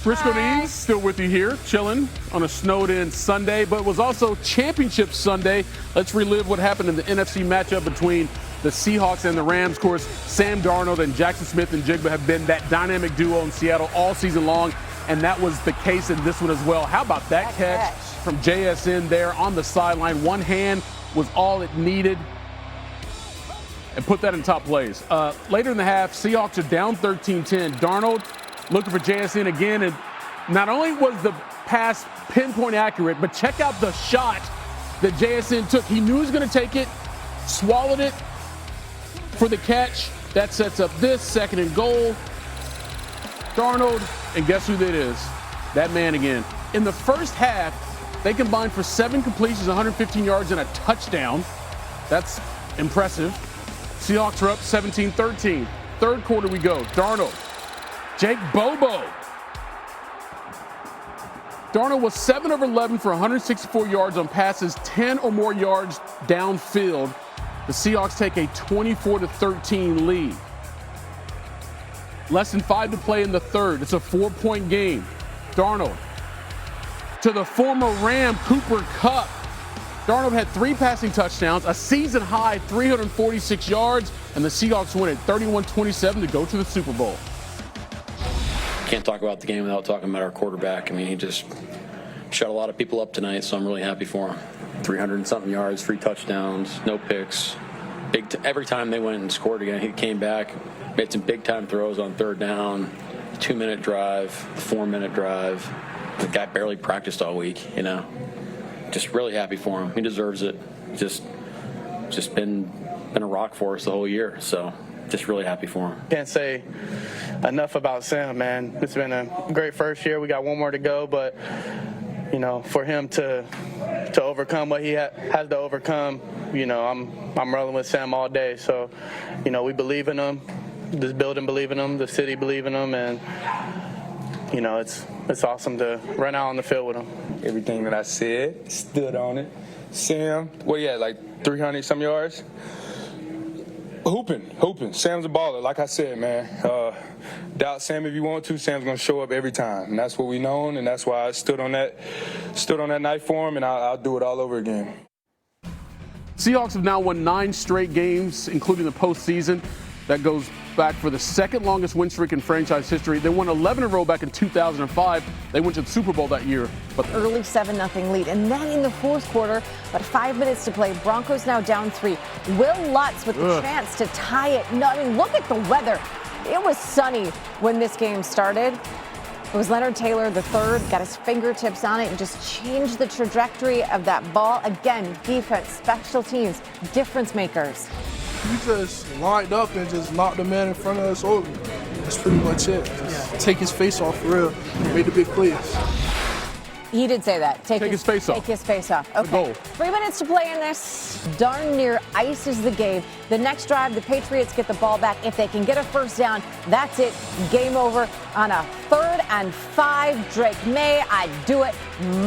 Frisco Deans still with you here, chilling on a snowed-in Sunday, but it was also Championship Sunday. Let's relive what happened in the NFC matchup between the Seahawks and the Rams. Of course, Sam Darnold and Jackson Smith-Njigba have been that dynamic duo in Seattle all season long, and that was the case in this one as well. How about that catch from JSN there on the sideline? One hand was all it needed, and put that in top plays. Later in the half, Seahawks are down 13-10. Darnold looking for JSN again, and not only was the pass pinpoint accurate, but check out the shot that JSN took. He knew he was going to take it, swallowed it for the catch. That sets up this 2nd and goal. Darnold, and guess who that is? That man again. In the first half, they combined for 7 completions, 115 yards, and a touchdown. That's impressive. Seahawks are up 17-13. Third quarter we go. Darnold. Jake Bobo. Darnold was 7 of 11 for 164 yards on passes, 10 or more yards downfield. The Seahawks take a 24-13 lead. Less than 5 to play in the third. It's a 4-point game. Darnold to the former Ram, Cooper Kupp. Darnold had 3 passing touchdowns, a season-high 346 yards, and the Seahawks win it 31-27 to go to the Super Bowl. Can't talk about the game without talking about our quarterback. I mean, he just shut a lot of people up tonight, so I'm really happy for him. 300 and something yards, 3 touchdowns, no picks. Every time they went and scored again, he came back, made some big-time throws on 3rd down, 2-minute drive, 4-minute drive. The guy barely practiced all week, you know. Just really happy for him. He deserves it. Just been a rock for us the whole year, so just really happy for him. Can't say enough about Sam, man. It's been a great first year. We got one more to go, but you know, for him to overcome what he has to overcome, you know, I'm rolling with Sam all day. So, you know, we believe in him. This building believe in him. The city believe in him, and you know, it's awesome to run out on the field with him. Everything that I said, stood on it. Sam, what he had, like 300 some yards? Hooping. Sam's a baller, like I said, man. Doubt Sam if you want to. Sam's gonna show up every time, and that's what we known, and that's why I stood on that night for him, and I'll do it all over again. Seahawks have now won 9 straight games, including the postseason. That goes back for the 2nd longest win streak in franchise history. They won 11 in a row back in 2005. They went to the Super Bowl that year. But early 7-0 lead. And then in the 4th quarter, but 5 minutes to play, Broncos now down 3. Will Lutz with the chance to tie it. No, I mean, look at the weather. It was sunny when this game started. It was Leonard Taylor III, got his fingertips on it and just changed the trajectory of that ball. Again, defense, special teams, difference makers. You just lined up and just knocked the man in front of us over. That's pretty much it. Just take his face off for real. Made the big plays. He did say that. Take his face off. Take his face off. Okay. 3 minutes to play in this. Darn near ices the game. The next drive, the Patriots get the ball back. If they can get a first down, that's it. Game over on a 3rd and 5. Drake Maye, I'd do it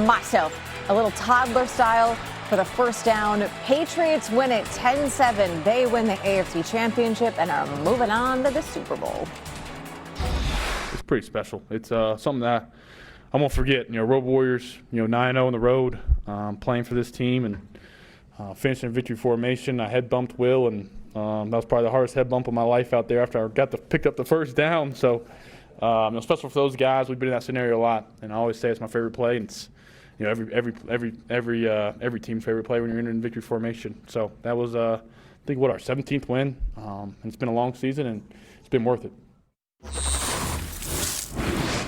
myself. A little toddler style for the first down. Patriots win it 10-7. They win the AFC Championship and are moving on to the Super Bowl. It's pretty special. It's something that I won't forget. You know, Road Warriors, 9-0 on the road, playing for this team and finishing in victory formation. I head bumped Will, and that was probably the hardest head bump of my life out there after I picked up the first down. So, special for those guys. We've been in that scenario a lot, and I always say it's my favorite play. And it's every team's favorite play when you're in victory formation. So that was, I think, our 17th win. And it's been a long season, and it's been worth it.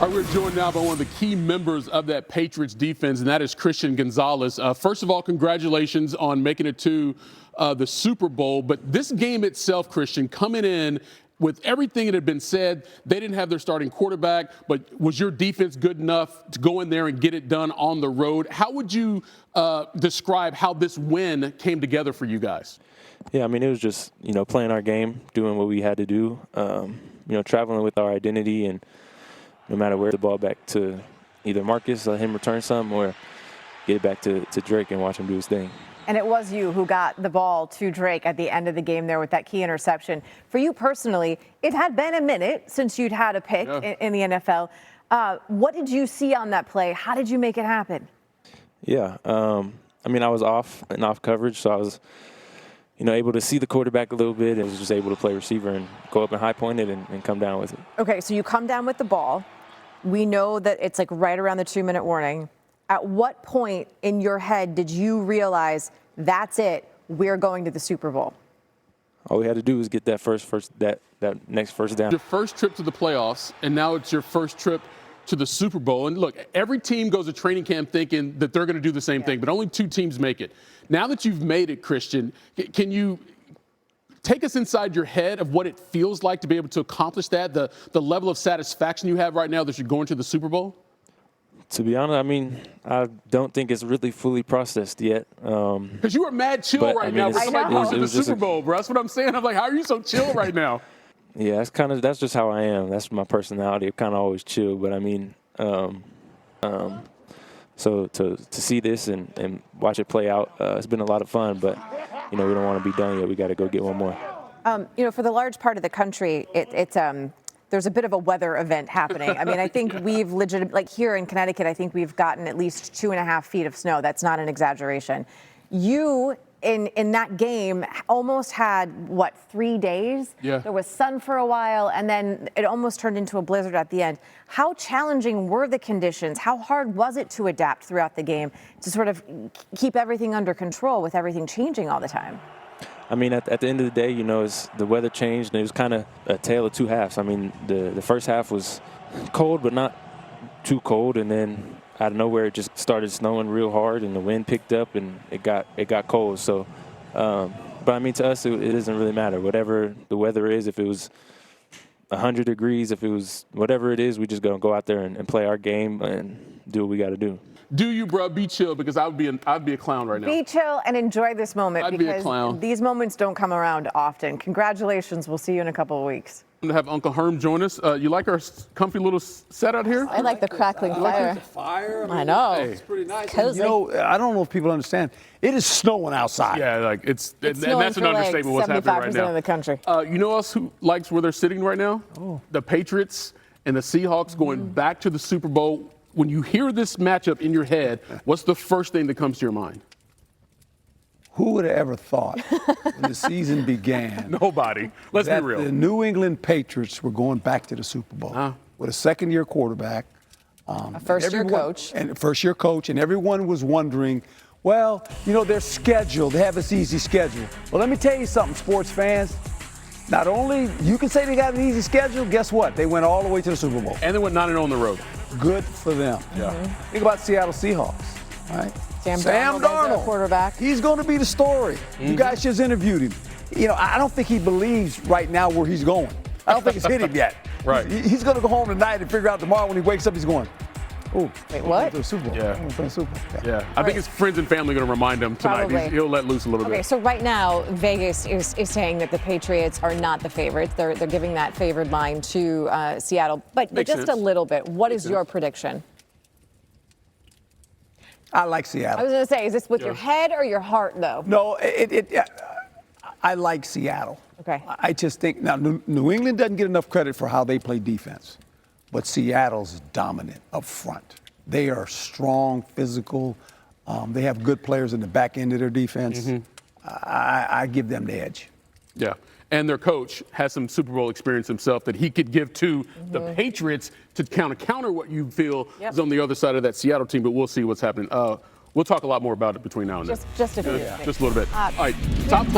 All right, we're joined now by one of the key members of that Patriots defense, and that is Christian Gonzalez. First of all, congratulations on making it to the Super Bowl. But this game itself, Christian, coming in with everything that had been said, they didn't have their starting quarterback, but was your defense good enough to go in there and get it done on the road? How would you describe how this win came together for you guys? Yeah, I mean, it was just, playing our game, doing what we had to do, traveling with our identity, and no matter where the ball back to either Marcus, let him return some, or get it back to Drake and watch him do his thing. And it was you who got the ball to Drake at the end of the game there with that key interception. For you personally, it had been a minute since you'd had a pick in the NFL. What did you see on that play? How did you make it happen? Yeah, I mean, I was off coverage, so I was, able to see the quarterback a little bit and was just able to play receiver and go up and high point it and come down with it. Okay, so you come down with the ball. We know that it's like right around the 2-minute warning. At what point in your head did you realize that's it, we're going to the Super Bowl? All we had to do was get that next first down. Your first trip to the playoffs, and now it's your first trip to the Super Bowl. And look, every team goes to training camp thinking that they're going to do the same thing, but only 2 teams make it. Now that you've made it, Christian, can you take us inside your head of what it feels like to be able to accomplish that, the level of satisfaction you have right now that you're going to the Super Bowl? To be honest, I mean, I don't think it's really fully processed yet. Because you are mad chill right now. We're like, going to the Super Bowl, bro. That's what I'm saying. I'm like, how are you so chill right now? Yeah, that's just how I am. That's my personality. I'm kind of always chill. But I mean, so to see this and watch it play out, it's been a lot of fun. But we don't want to be done yet. We got to go get one more. For the large part of the country, there's a bit of a weather event happening. I mean, I think we've like here in Connecticut, I think we've gotten at least 2.5 feet of snow. That's not an exaggeration. You, in that game, almost had, 3 days? Yeah. There was sun for a while, and then it almost turned into a blizzard at the end. How challenging were the conditions? How hard was it to adapt throughout the game to sort of keep everything under control with everything changing all the time? I mean, at the end of the day, the weather changed, and it was kind of a tale of 2 halves. I mean, the first half was cold, but not too cold, and then out of nowhere, it just started snowing real hard, and the wind picked up, and it got cold. So, but I mean, to us, it doesn't really matter. Whatever the weather is, if it was 100 degrees, if it was whatever it is, we just gonna go out there and play our game and do what we got to do. Do you, bro? Be chill, because I'd be a clown right now. Be chill and enjoy this moment. I'd be a clown. These moments don't come around often. Congratulations. We'll see you in a couple of weeks. I'm going to have Uncle Herm join us. You like our comfy little set out here? I like the crackling fire. The fire. I know. It's pretty nice. Cozy. I don't know if people understand. It is snowing outside. Yeah, like it's and that's an understatement. What's happening right now? 75% of the country. You know else who likes where they're sitting right now? Oh. The Patriots and the Seahawks going back to the Super Bowl. When you hear this matchup in your head, what's the first thing that comes to your mind? Who would have ever thought when the season began? Nobody. Let's be real. The New England Patriots were going back to the Super Bowl with a second-year quarterback. A first-year coach. And a first-year coach, and everyone was wondering, well, their schedule, they have this easy schedule. Well, let me tell you something, sports fans. Not only you can say they got an easy schedule, guess what? They went all the way to the Super Bowl. And they went 9-0 on the road. Good for them. Yeah. Think about Seattle Seahawks, right? Sam Darnold, quarterback. He's going to be the story. You guys just interviewed him. I don't think he believes right now where he's going. I don't think it's hit him yet. Right. He's going to go home tonight and figure out tomorrow when he wakes up, he's going, oh, wait, what? The Super Bowl. Yeah. Super Bowl. Yeah. I think his friends and family are going to remind him tonight. He'll let loose a little bit. Okay, so right now, Vegas is saying that the Patriots are not the favorites. They're giving that favored line to Seattle. But just sense. a little bit. What is your prediction? I like Seattle. I was going to say, is this with your head or your heart, though? No, I like Seattle. Okay. I just think, now, New England doesn't get enough credit for how they play defense. But Seattle's dominant up front. They are strong, physical. They have good players in the back end of their defense. I give them the edge. Yeah. And their coach has some Super Bowl experience himself that he could give to the Patriots to counter what you feel is on the other side of that Seattle team. But we'll see what's happening. We'll talk a lot more about it between now and then. Just a few. Just a little bit. All right. Top